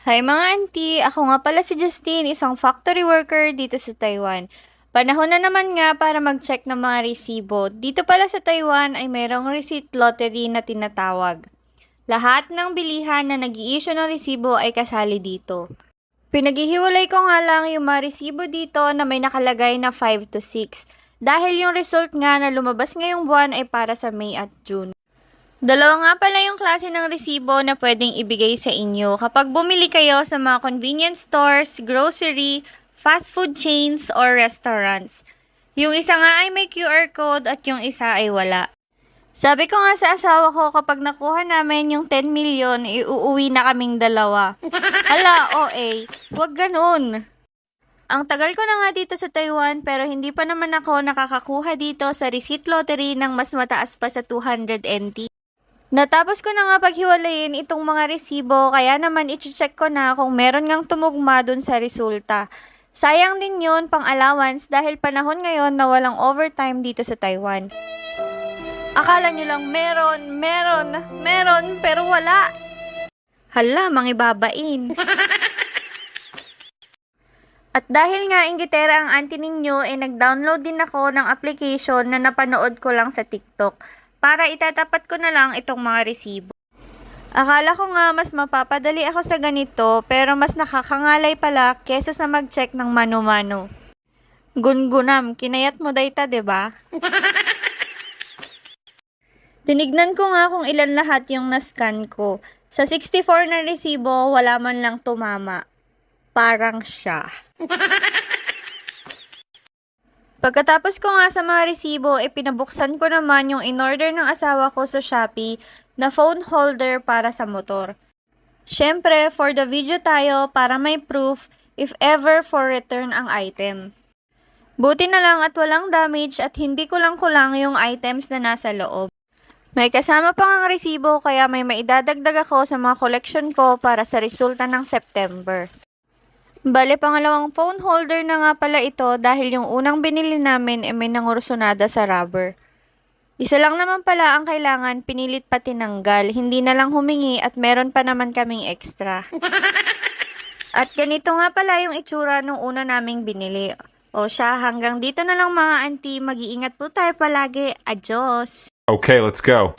Hi mga auntie! Ako nga pala si Justine, isang factory worker dito sa Taiwan. Panahon na naman nga para mag-check ng mga resibo. Dito pala sa Taiwan ay mayroong receipt lottery na tinatawag. Lahat ng bilihan na nag-i-issue ng resibo ay kasali dito. Pinaghihiwalay ko nga lang yung mga resibo dito na may nakalagay na 5 to 6 dahil yung result nga na lumabas ngayong buwan ay para sa May at June. Dalawa nga pala yung klase ng resibo na pwedeng ibigay sa inyo kapag bumili kayo sa mga convenience stores, grocery, fast food chains, or restaurants. Yung isa nga ay may QR code at yung isa ay wala. Sabi ko nga sa asawa ko kapag nakuha namin yung 10 million, iuuwi na kaming dalawa. Hala, OA, wag ganun. Ang tagal ko na nga dito sa Taiwan pero hindi pa naman ako nakakakuha dito sa receipt lottery ng mas mataas pa sa 200 NT. Natapos ko na nga paghiwalayin itong mga resibo kaya naman i-check ko na kung meron ngang tumugma dun sa resulta. Sayang din yun pang allowance dahil panahon ngayon na walang overtime dito sa Taiwan. Akala nyo lang meron, pero wala. Hala, mangibabain. At dahil nga inggitera ang auntie ninyo, nag-download din ako ng application na napanood ko lang sa TikTok para itatapat ko na lang itong mga resibo. Akala ko nga mas mapapadali ako sa ganito pero mas nakakangalay pala kesa sa mag-check ng mano-mano. Gungunam, kinayat mo dayta, 'di ba? Tinignan ko nga kung ilan lahat yung na-scan ko. Sa 64 na resibo, wala man lang tumama. Parang siya. Pagkatapos ko nga sa mga resibo, pinabuksan ko naman yung in-order ng asawa ko sa Shopee na phone holder para sa motor. Siyempre, for the video tayo para may proof if ever for return ang item. Buti na lang at walang damage at hindi kulang-kulang yung items na nasa loob. May kasama pa ngang resibo kaya may maidadagdag ako sa mga collection ko para sa resulta ng September. Bale, pangalawang phone holder na nga pala ito dahil yung unang binili namin may nangursunada sa rubber. Isa lang naman pala ang kailangan, pinilit pa tinanggal, hindi na lang humingi at meron pa naman kaming extra. At ganito nga pala yung itsura nung una naming binili. O siya, hanggang dito na lang mga auntie, mag-iingat po tayo palagi. Adios! Okay, let's go.